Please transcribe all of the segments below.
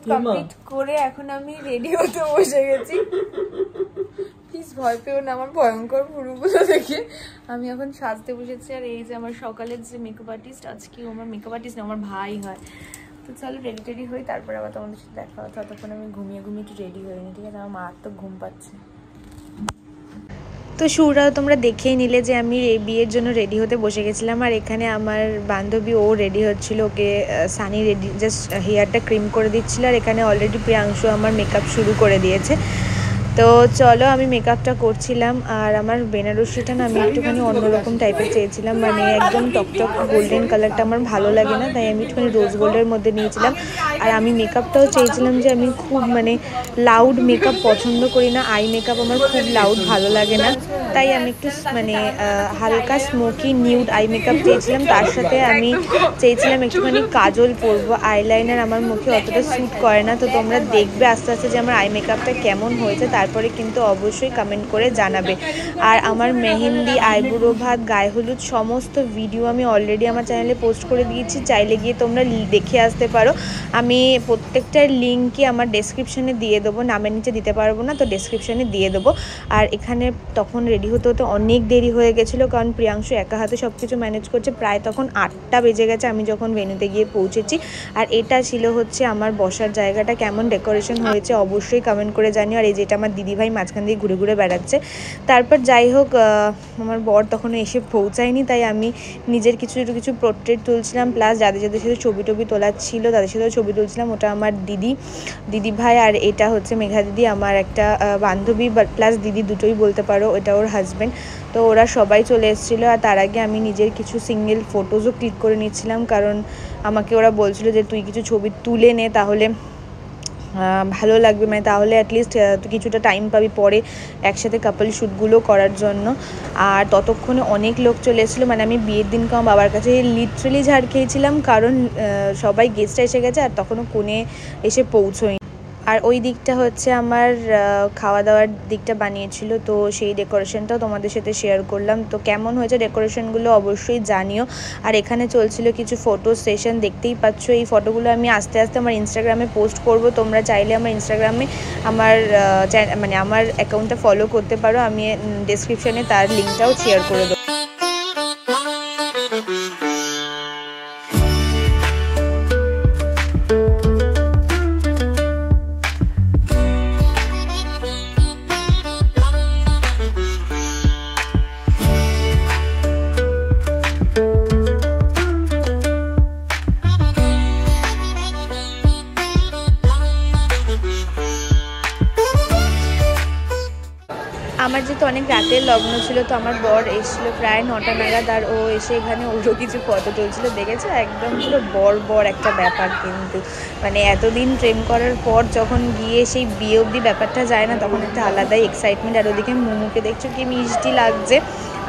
তোলত complete করে এখন আমি রেডি হতে বসে গেছি। প্লিজ ভয় পেও না আমার ভয়ঙ্কর পুরোগুলো দেখে। আমি এখন সাজতে বসেছি। আর এই যে আমার সকালের যে মেকআপ আর্টিস্ট, আজকেও আমার মেকআপ আর্টিস্ট না, আমার ভাই হয়। তো চলো রেডি টেডি হই, তারপরে আবার তোমাদের সাথে দেখা হতো। ততক্ষণ আমি ঘুমিয়ে একটু রেডি হইনি, ঠিক আছে? আমার মার তো ঘুম পাচ্ছে। তো শুরুটাও তোমরা দেখেই নিলে যে আমি বিয়ের জন্য রেডি হতে বসে গেছিলাম। আর এখানে আমার বান্ধবী ও রেডি হচ্ছিল, ওকে সানি রেডি জাস্ট হেয়ারটা ক্রিম করে দিচ্ছিল। আর এখানে অলরেডি প্রিয়াংশু আমার মেকআপ শুরু করে দিয়েছে। তো চলো আমি মেকআপটা করছিলাম। আর আমার বেনারসিটা না আমি একটুখানি অন্যরকম টাইপের চেয়েছিলাম, মানে একদম টকটক গোল্ডেন কালারটা আমার ভালো লাগে না, তাই আমি একটুখানি রোজ গোল্ডের মধ্যে নিয়েছিলাম। আর আমি মেকআপটাও চেয়েছিলাম যে আমি খুব মানে লাউড মেকআপ পছন্দ করি না, আই মেকআপ আমার খুব লাউড ভালো লাগে না, তাই আমি একটু মানে হালকা স্মোকি নিউড আই মেকআপ চেয়েছিলাম। তার সাথে আমি চেয়েছিলাম একটুখানি কাজল পরবো, আইলাইনার আমার মুখে অতটা স্যুট করে না। তো তোমরা দেখবে আস্তে আস্তে যে আমার আই মেকআপটা কেমন হয়েছে, তারপরে কিন্তু অবশ্যই কমেন্ট করে জানাবে। আর আমার মেহেন্দি, আইবুড়ো ভাত, গায়ে হলুদ সমস্ত ভিডিও আমি অলরেডি আমার চ্যানেলে পোস্ট করে দিয়েছি, চাইলে গিয়ে তোমরা দেখে আসতে পারো। আমি প্রত্যেকটার লিঙ্কই আমার ডেসক্রিপশানে দিয়ে দেবো, নামের নিচে দিতে পারবো না, তো ডেসক্রিপশানে দিয়ে দেবো। আর এখানে তখন রেডি হতে হতে অনেক দেরি হয়ে গেছিলো, কারণ প্রিয়াংশু একা হাতে সব কিছু ম্যানেজ করছে। প্রায় তখন 8টা বেজে গেছে আমি যখন ভেন্যুতে গিয়ে পৌঁছেছি। আর এটা ছিল হচ্ছে আমার বসার জায়গাটা। কেমন ডেকোরেশন হয়েছে অবশ্যই কমেন্ট করে জানিও। আর এই যেটা আমার দিদিভাই মাঝখান দিয়ে ঘুরে ঘুরে বেড়াচ্ছে। তারপর যাই হোক, আমার বর তখনও এসে পৌঁছায়নি, তাই আমি নিজের কিছু পোর্ট্রেট তুলছিলাম, প্লাস যাদের সাথে ছবি টবি তোলার ছিল তাদের সাথেও ছবি তুলছিলাম। ওটা আমার দিদিভাই, আর এটা হচ্ছে মেঘা দিদি, আমার একটা বান্ধবী প্লাস দিদি দুটোই বলতে পারো, এটা ওর হাজব্যান্ড। তো ওরা সবাই চলে এসেছিলো। আর তার আগে আমি নিজের কিছু সিঙ্গেল ফটোজও ক্লিক করে নিচ্ছিলাম, কারণ আমাকে ওরা বলছিল যে তুই কিছু ছবি তুলে নে, তাহলে ভালো লাগবে, মানে তাহলে অ্যাটলিস্ট তুই কিছুটা টাইম পাবি পরে একসাথে কাপল শ্যুটগুলো করার জন্য। আর ততক্ষণে অনেক লোক চলে এসেছিলো, মানে আমি বিয়ের দিনকে আমার বাবার কাছে লিটারেলি ঝাড় খেয়েছিলাম, কারণ সবাই গেস্টরা এসে গেছে আর তখনও কোণে এসে পৌঁছোয়নি। আর ওই দিকটা হচ্ছে আমার খাওয়া দাওয়ার দিকটা বানিয়েছিল, তো সেই ডেকোরেশনটাও তোমাদের সাথে শেয়ার করলাম। তো কেমন হয়েছে ডেকোরেশনগুলো অবশ্যই জানিও। আর এখানে চলছিল কিছু ফটো সেশন, দেখতেই পাচ্ছ। এই ফটোগুলো আমি আস্তে আস্তে আমার ইনস্টাগ্রামে পোস্ট করব, তোমরা চাইলে আমার ইনস্টাগ্রামে আমার মানে আমার অ্যাকাউন্টটা ফলো করতে পারো, আমি ডেসক্রিপশানে তার লিঙ্কটাও শেয়ার করে দেবো। আমার যেহেতু অনেক রাতের লগ্ন ছিল, তো আমার বর এসেছিলো প্রায় 9টা নাগাদ। আর ও এসে এখানে ওরও কিছু ফটো তুলছিল, দেখেছো? একদম পুরো বর একটা ব্যাপার। কিন্তু মানে এতদিন প্রেম করার পর যখন গিয়ে সেই বিয়ে অবধি ব্যাপারটা যায় না, তখন একটা আলাদাই এক্সাইটমেন্ট। আর ওদিকে মোমোকে দেখছো কি মিষ্টি লাগছে,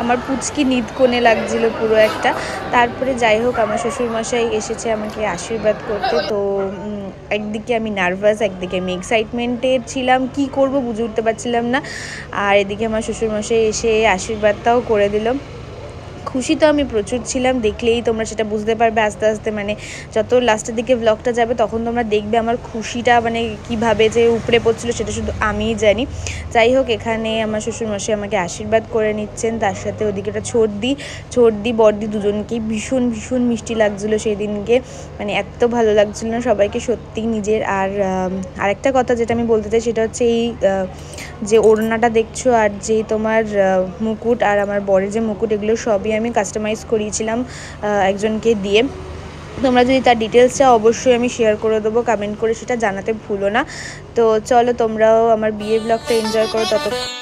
আমার পুচকি নিদ কোণে লাগছিল পুরো একটা। তারপরে যাই হোক, আমার শ্বশুরমশাই এসেছে আমাকে আশীর্বাদ করতে। তো একদিকে আমি নার্ভাস, একদিকে আমি এক্সাইটমেন্টেড ছিলাম, কি করব বুঝে উঠতে পারছিলাম না। আর এদিকে আমার শ্বশুরমশাই এসে আশীর্বাদটাও করে দিল। খুশি তো আমি প্রচুর ছিলাম, দেখলেই তোমরা সেটা বুঝতে পারবে আস্তে আস্তে, মানে যত লাস্টের দিকে ব্লগটা যাবে তখন তোমরা দেখবে আমার খুশিটা মানে কীভাবে যে উপরে পড়ছিল সেটা শুধু আমিই জানি। যাই হোক, এখানে আমার শ্বশুরমশাই আমাকে আশীর্বাদ করে নিচ্ছেন, তার সাথে ওদিকে একটা ছোটদি বড়দি দুজনকেই ভীষণ ভীষণ মিষ্টি লাগছিলো সেই দিনকে, মানে এত ভালো লাগছিল না সবাইকে সত্যিই নিজের। আর আরেকটা কথা যেটা আমি বলতে চাই সেটা হচ্ছে এই যে ওড়নাটা দেখছো আর যে তোমার মুকুট আর আমার বরের যে মুকুট, এগুলো সবই আমি কাস্টমাইজ করিয়েছিলাম একজনকে দিয়ে। তোমরা যদি তার ডিটেলসটা অবশ্যই আমি শেয়ার করে দেবো, কমেন্ট করে সেটা জানাতে ভুলো না। তো চলো তোমরাও আমার বিয়ে ব্লগটা এনজয় করো ততক্ষণ।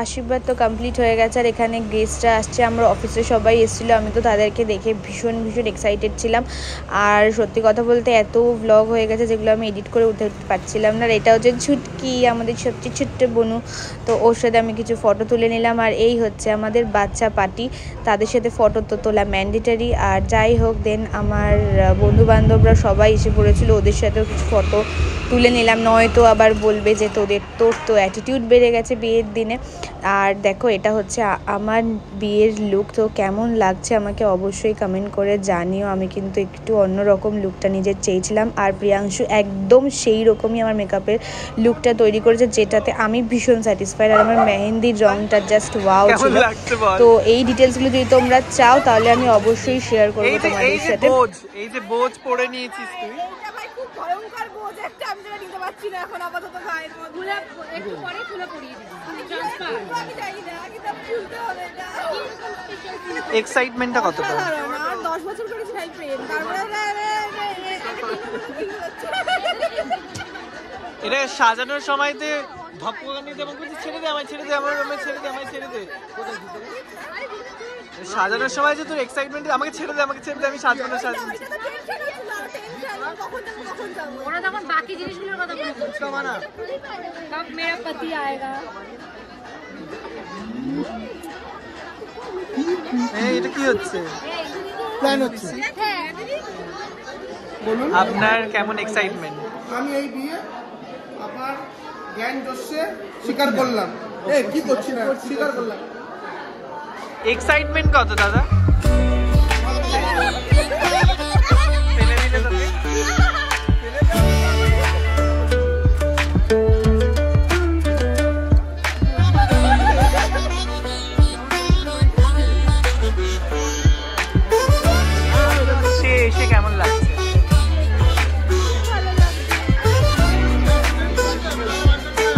আশীর্বাদ তো কমপ্লিট হয়ে গেছে, আর এখানে গেস্টরা আসছে, আমরা অফিসে সবাই এসেছিলো, আমি তো তাদেরকে দেখে ভীষণ ভীষণ এক্সাইটেড ছিলাম। আর সত্যি কথা বলতে এত ব্লগ হয়ে গেছে যেগুলো আমি এডিট করে উঠে পারছিলাম না। আর এটা হচ্ছে ছুটকি, আমাদের সবচেয়ে ছোট্ট বনু, তো ওর সাথে আমি কিছু ফটো তুলে নিলাম। আর এই হচ্ছে আমাদের বাচ্চা পার্টি, তাদের সাথে ফটো তো তোলা ম্যান্ডেটারি। আর যাই হোক, দেন আমার বন্ধু বান্ধবরা সবাই এসে পড়েছিল, ওদের সাথেও কিছু ফটো তুলে নিলাম, নয়তো আবার বলবে যে তোর তো অ্যাটিটিউড বেড়ে গেছে বিয়ের দিনে। আর দেখো এটা হচ্ছে আমার বিয়ের লুক, তো কেমন লাগছে আমাকে অবশ্যই কমেন্ট করে জানিও। আমি কিন্তু একটু অন্যরকম লুকটা নিজের চেয়েছিলাম, আর প্রিয়াংশু একদম সেই রকমই আমার মেকআপের লুকটা তৈরি করেছে, যেটাতে আমি ভীষণ স্যাটিসফাইড। আর আমার মেহেন্দির রংটা জাস্ট ওয়াও ছিল। তো এই ডিটেলসগুলো যদি তোমরা চাও তাহলে আমি অবশ্যই শেয়ার করবো তোমাদের সাথে। এই যে বোঝ পরে নিয়েছিস তুই, ভয়ঙ্কর বোঝ একটা, আমি যেটা নিতে পারছি না এখন আপাতত গায়ের মধ্যে। একটু পরে খুলে পরিয়ে দিবি, আমি চাই না, কিন্তু আমি খুলতে হবে না। এক্সাইটমেন্টটা কতটা? আর 10 বছর করেছি ভাই প্রেম, তারপরে এটা সাজানোর সময়তে ধপকানি দেবো, ছেড়ে দে আমায়, ছেড়ে দে আমার, ছেড়ে দে আমায়, ছেড়ে দে। সাজানোর সময় যে তোর এক্সাইটমেন্ট, আমাকে ছেড়ে দে, আমাকে ছেড়ে দে, আমি সাজবো না, সাজবো না। ওরা তখন বাকি জিনিসগুলোর কথা বলছে না, কব মেরা পতি আয়েগা। এই এটা কি হচ্ছে? প্ল্যান হচ্ছে। বলুন আপনার কেমন এক্সাইটমেন্ট? আমি এই বিয়ে আমার জ্ঞান জোশে স্বীকার করলাম। এই কি করছি না, স্বীকার করলাম। এক্সাইটমেন্ট কত দাদা? এসে কেমন লাগছে?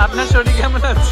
আপনার শরীর কেমন আছে?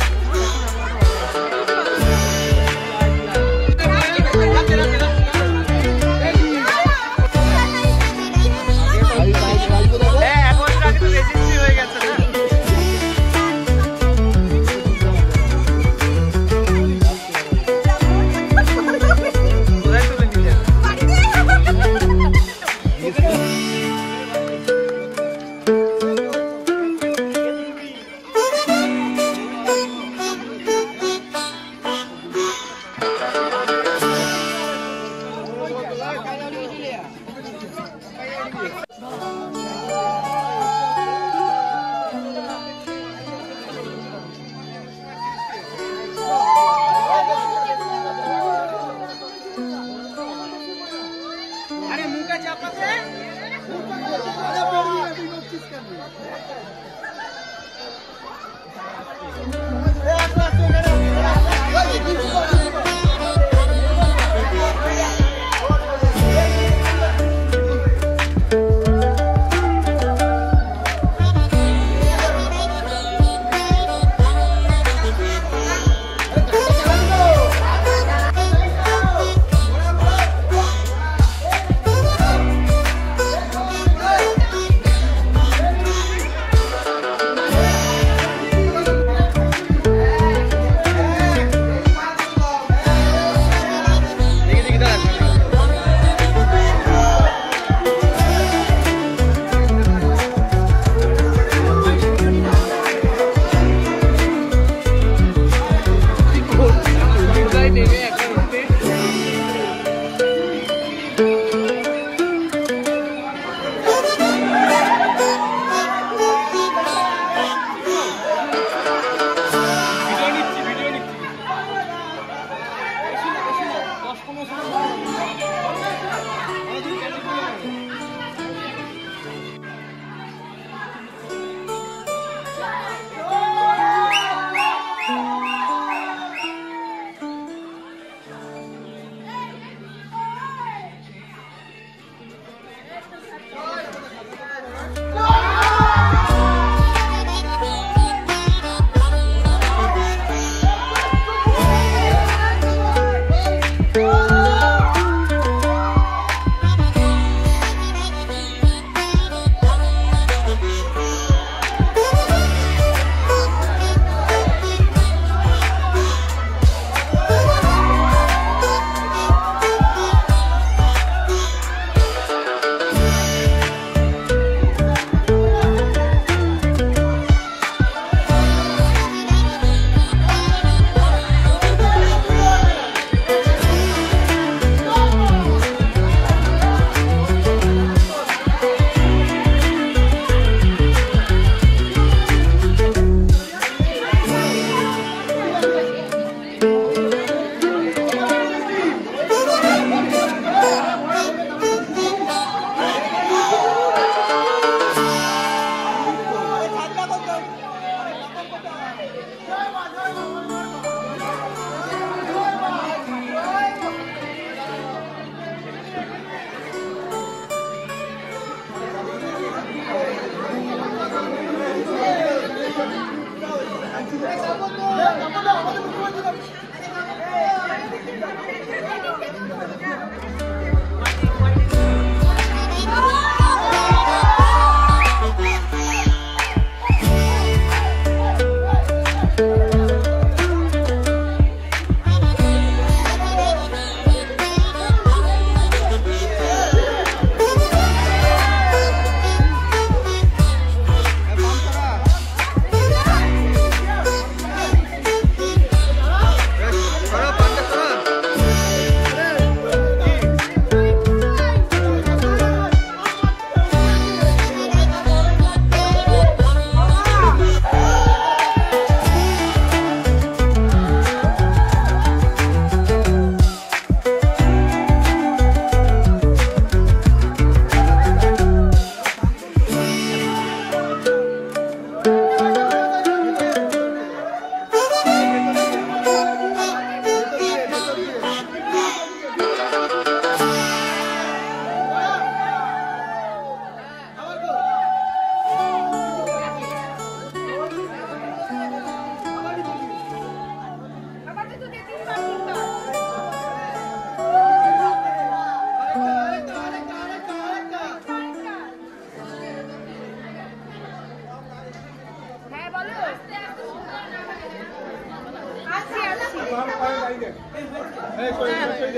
Hi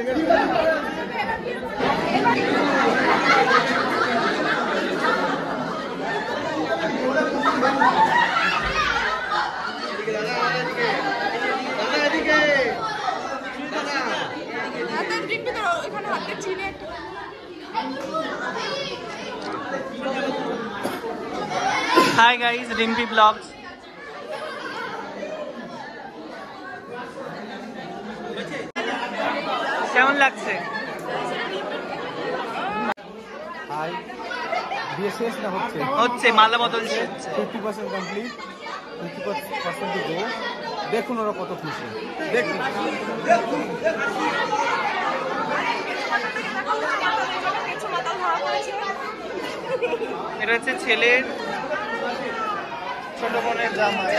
guys, Rimpy Vlogs. কেমন লাগছে? হাই বিয়ে শেষ না হচ্ছে? হচ্ছে, মালা বদল শেষ। 50% কমপ্লিট, 50% টু গো। দেখুন ওরা কত খুশি, দেখুন। এটা হচ্ছে ছেলের ছোট বোনের জামাই।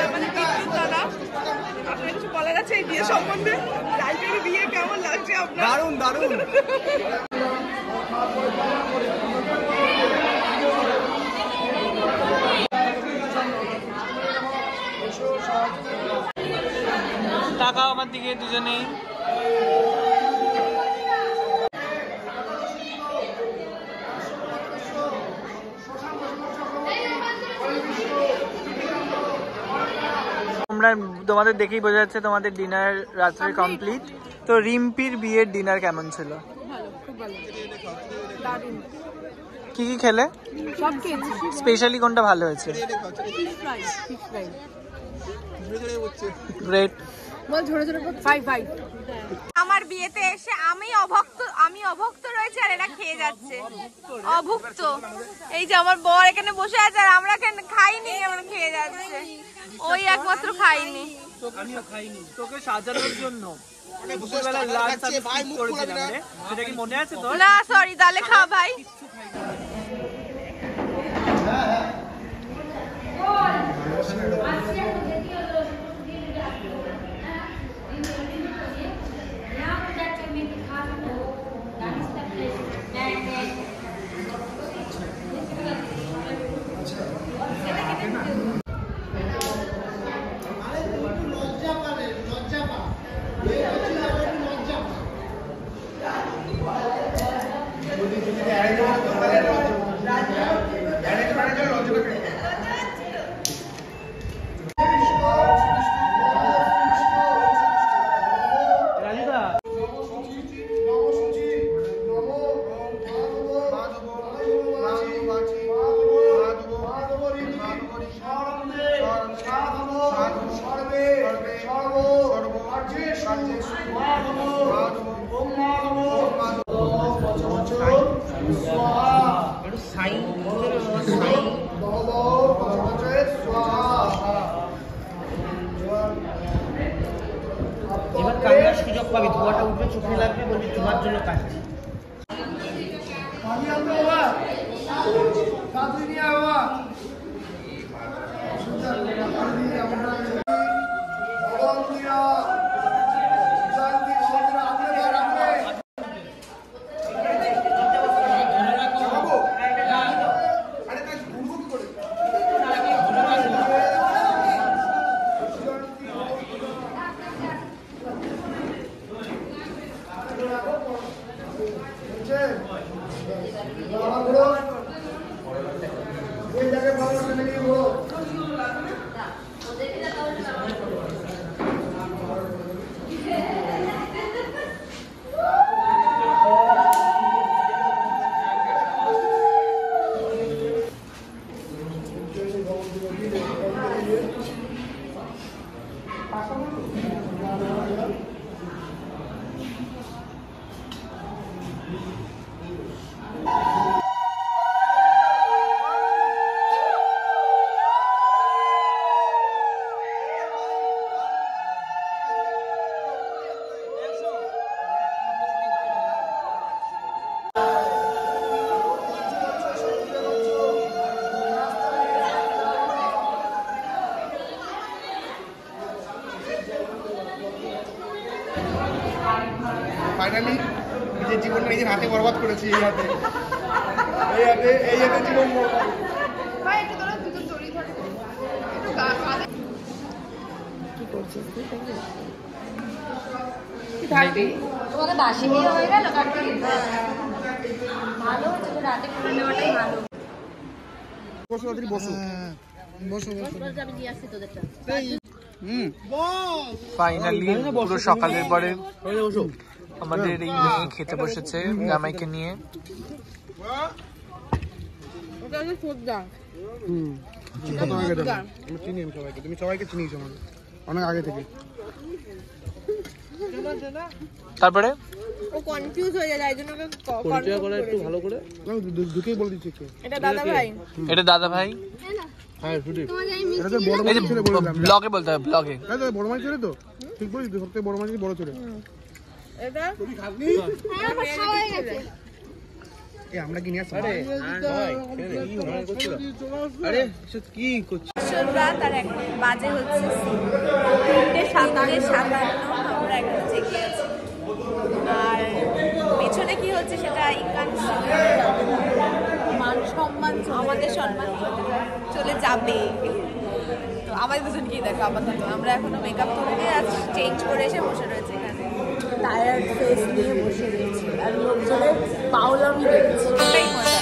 আপনার কিছু বলার আছে এই বিয়ে সম্বন্ধে? রাইফের বিয়ে কেমন লাগছে আপনার? দারুণ দারুণ। তাকাও আমার দিকে দুজনেই। তোমাদের দেখেই বোঝা যাচ্ছে তোমাদের ডিনার রাত্রে কমপ্লিট। তো রিম্পির বিয়ের ডিনার কেমন ছিল? কি কি খেলে? স্পেশালি কোনটা ভালো হয়েছে? গ্রেট। আমার বিয়েতে এসে আমি অভুক্ত রয়েছে আর এরা খেয়ে যাচ্ছে। অভুক্ত। এই যে আমার বর এখানে বসে আছে আর আমরা খাইনি, আমরা খেয়ে যাচ্ছে। ওই একমাত্র খাইনি। আমিও খাইনি। তোকে সাজানোর জন্য দুপুরবেলা লাঞ্চ আমি স্কিপ করেছিলাম রে। সেটা কি মনে আছে তোর? না সরি, তাহলে খা ভাই। এবার কান্নার সুযোগ পাবি, ধোয়াটা উঠবে চোখে লাগবে, বলবি তোমার জন্য কাঁদছি। ফাইনালি নিজের জীবনটা নিজের হাতে বরবাদ করেছি। এই হাতে জীবন ভাই একটু তোরা দুজন জড়িয়ে থাকে একটু কি করছিস তুই? তোমাকে বাসি দিয়ে হয়ে গেল কাটতে ভালো হচ্ছে রাতে করে নেওয়াটাই ভালো। বসো তাড়াতাড়ি বসো বসো ফাইনালি পুরো সকালের পরে আমাদের এই মেয়ে খেতে বসেছে জামাইকে নিয়ে। চিনি আমি সবাইকে, তুমি সবাইকে চিনিস আমাকে অনেক আগে থেকে। তারপরে ও কনফিউজ হয়ে যায় এই জন্য পরিচয় করে একটু ভালো করে আমি ঢুকেই বলে দিচ্ছি একটু। এটা দাদা ভাই, এটা দাদা ভাই। হ্যাঁ শুধু এটা তো বড় মাছ ছেলে বললাম, ব্লগে বলতে হবে, ব্লগে। এই তো বড় মাছ ছেলে তো ঠিক বলিস, সবথেকে বড় মাছ কি বড় ছেলে। এটা তুমি খাবি? হ্যাঁ আমার খাওয়া হয়ে গেছে। এই আমরা কি নিয়ে আসছি? আরে আরে কি করছিস? রাত আর এখন বাজে হচ্ছে 3:57, আমরা এখন জেগে আছি। আর পেছনে কি হচ্ছে সেটা ইকান মান সম্মান আমাদের সম্মান চলে যাবে। তো আমাদের দুজন কি দেখো আপাতত আমরা এখনো মেকআপ করে আজ চেঞ্জ করে এসে বসে রয়েছে এখানে, টায়ার্ড ফেস নিয়ে বসে রয়েছে আর লোকজনের পাওলামি দেখছি। এটাই মজা,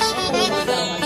এটাই মজা।